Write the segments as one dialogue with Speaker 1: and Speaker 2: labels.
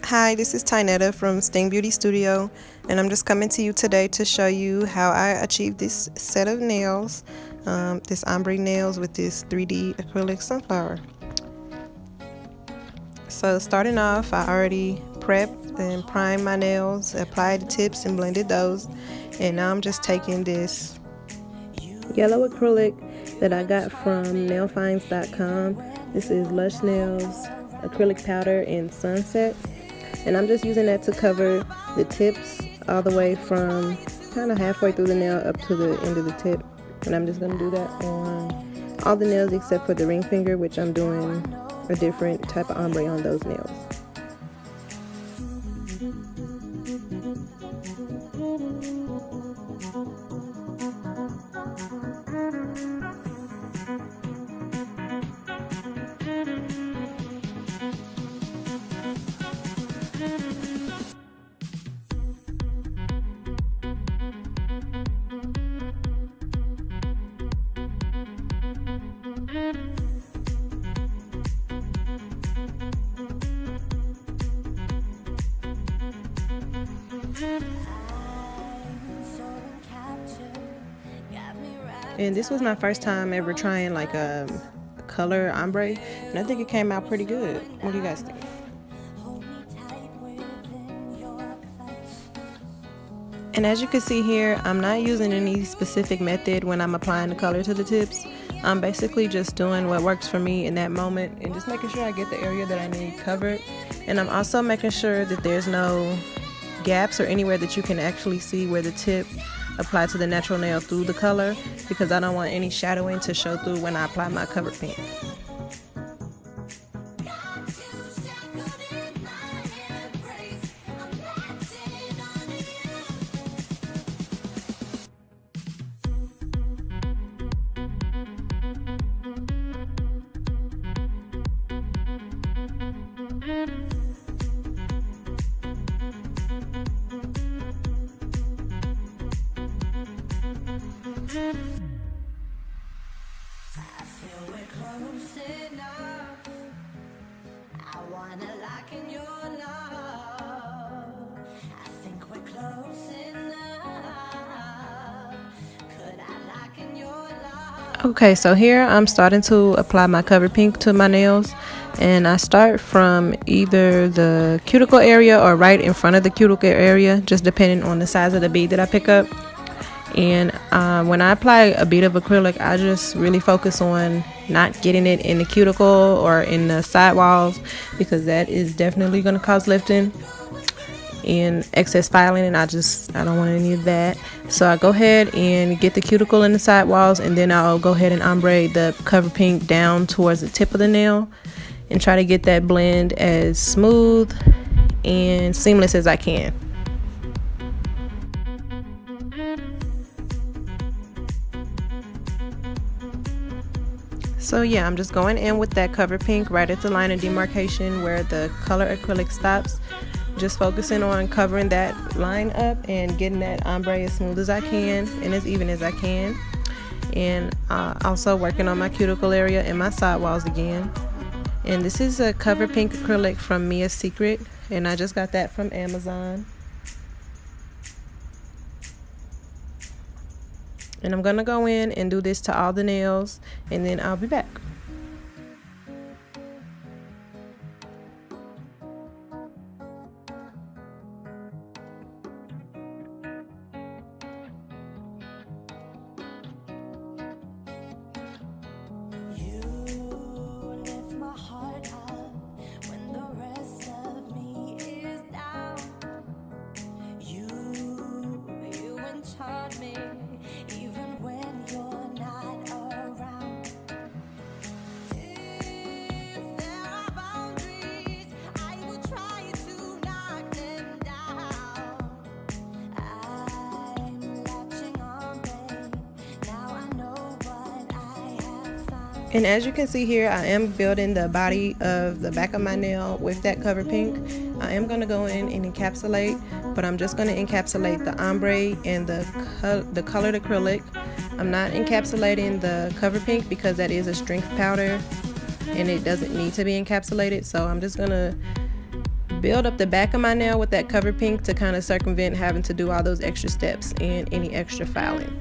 Speaker 1: Hi, this is Tynetta from Sting Beauty Studio, and I'm just coming to you today to show you how I achieved this set of nails, this ombre nails with this 3D acrylic sunflower. So starting off, I already prepped and primed my nails, applied the tips and blended those, and now I'm just taking this yellow acrylic that I got from nailfinds.com. This is Lush Nails acrylic powder in Sunset. And I'm just using that to cover the tips all the way from kind of halfway through the nail up to the end of the tip. And I'm just going to do that on all the nails except for the ring finger, which I'm doing a different type of ombre on those nails. And this was my first time ever trying like a color ombre, and I think it came out pretty good. What do you guys think? And as you can see here, I'm not using any specific method when I'm applying the color to the tips. I'm basically just doing what works for me in that moment and just making sure I get the area that I need covered. And I'm also making sure that there's no gaps or anywhere that you can actually see where the tip applied to the natural nail through the color, because I don't want any shadowing to show through when I apply my cover paint. Okay, so here I'm starting to apply my cover pink to my nails, and I start from either the cuticle area or right in front of the cuticle area, just depending on the size of the bead that I pick up. And when I apply a bead of acrylic, I just really focus on not getting it in the cuticle or in the side walls, because that is definitely going to cause lifting and excess filing, and I don't want any of that. So I go ahead and get the cuticle in the side walls, and then I'll go ahead and ombre the cover pink down towards the tip of the nail and try to get that blend as smooth and seamless as I can. So yeah, I'm just going in with that cover pink right at the line of demarcation where the color acrylic stops, just focusing on covering that line up and getting that ombre as smooth as I can and as even as I can, and also working on my cuticle area and my side walls again. And this is a cover pink acrylic from Mia's Secret, and I just got that from Amazon. And I'm gonna go in and do this to all the nails, and then I'll be back. And as you can see here, I am building the body of the back of my nail with that cover pink. I am going to go in and encapsulate, but I'm just going to encapsulate the ombre and the colored acrylic. I'm not encapsulating the cover pink because that is a strength powder and it doesn't need to be encapsulated. So I'm just going to build up the back of my nail with that cover pink to kind of circumvent having to do all those extra steps and any extra filing.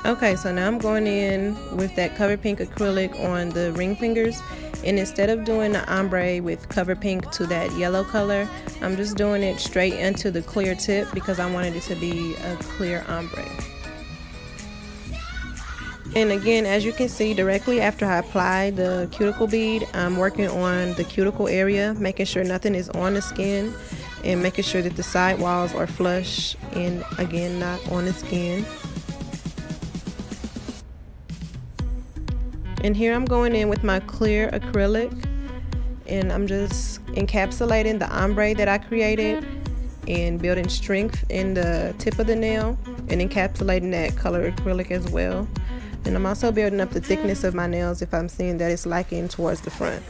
Speaker 1: Okay, so now I'm going in with that cover pink acrylic on the ring fingers, and instead of doing the ombre with cover pink to that yellow color, I'm just doing it straight into the clear tip because I wanted it to be a clear ombre. And again, as you can see, directly after I apply the cuticle bead, I'm working on the cuticle area, making sure nothing is on the skin and making sure that the side walls are flush and again not on the skin. And here I'm going in with my clear acrylic, and I'm just encapsulating the ombre that I created and building strength in the tip of the nail and encapsulating that color acrylic as well. And I'm also building up the thickness of my nails if I'm seeing that it's liking towards the front.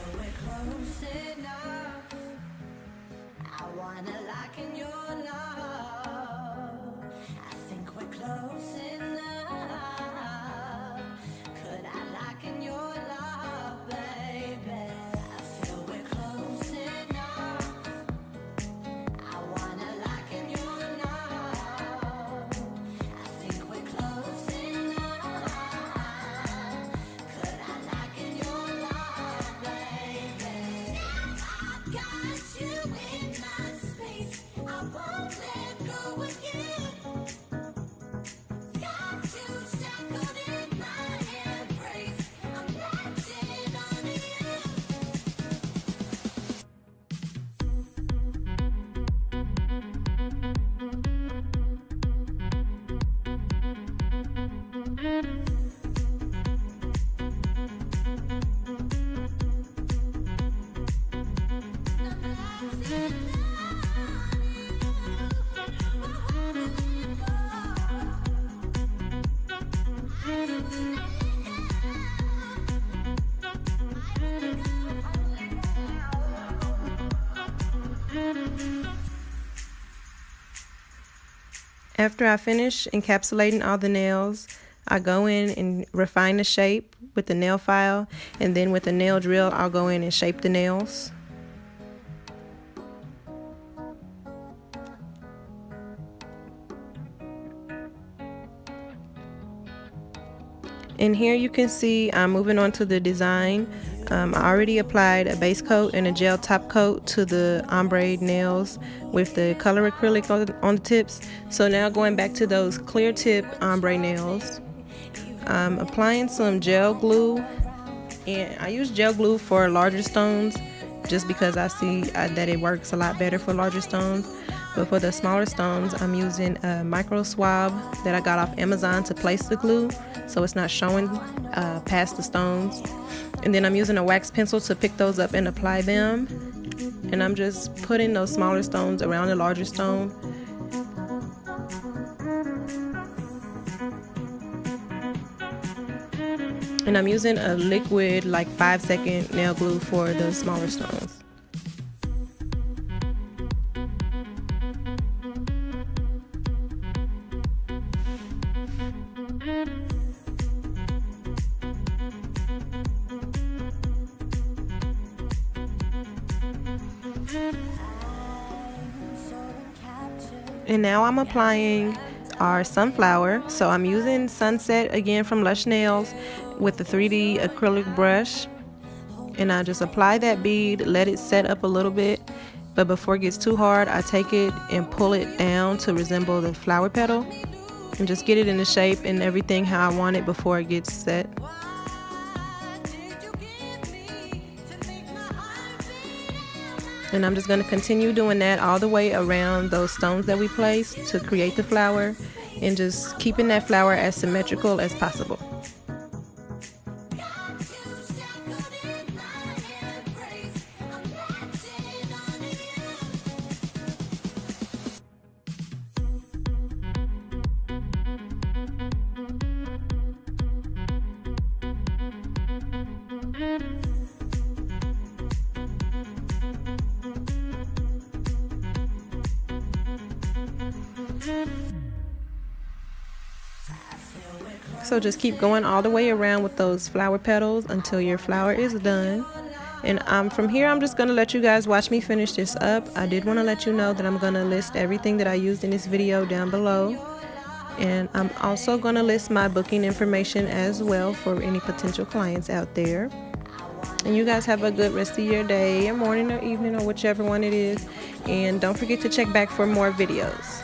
Speaker 1: After I finish encapsulating all the nails, I go in and refine the shape with the nail file, and then with the nail drill I'll go in and shape the nails. And here you can see I'm moving on to the design. I already applied a base coat and a gel top coat to the ombre nails with the color acrylic on the tips. So now going back to those clear tip ombre nails, I'm applying some gel glue, and I use gel glue for larger stones just because I see that it works a lot better for larger stones. But for the smaller stones, I'm using a micro swab that I got off Amazon to place the glue so it's not showing past the stones. And then I'm using a wax pencil to pick those up and apply them. And I'm just putting those smaller stones around the larger stone. And I'm using a liquid like 5-second nail glue for the smaller stones. And now I'm applying our sunflower. So I'm using Sunset again from Lush Nails with the 3D acrylic brush. And I just apply that bead, let it set up a little bit. But before it gets too hard, I take it and pull it down to resemble the flower petal. And just get it in the shape and everything how I want it before it gets set. And I'm just going to continue doing that all the way around those stones that we placed to create the flower, and just keeping that flower as symmetrical as possible. So just keep going all the way around with those flower petals until your flower is done. And from here, I'm just going to let you guys watch me finish this up. I did want to let you know that I'm going to list everything that I used in this video down below. And I'm also going to list my booking information as well for any potential clients out there. And you guys have a good rest of your day, or morning, or evening, or whichever one it is. And don't forget to check back for more videos.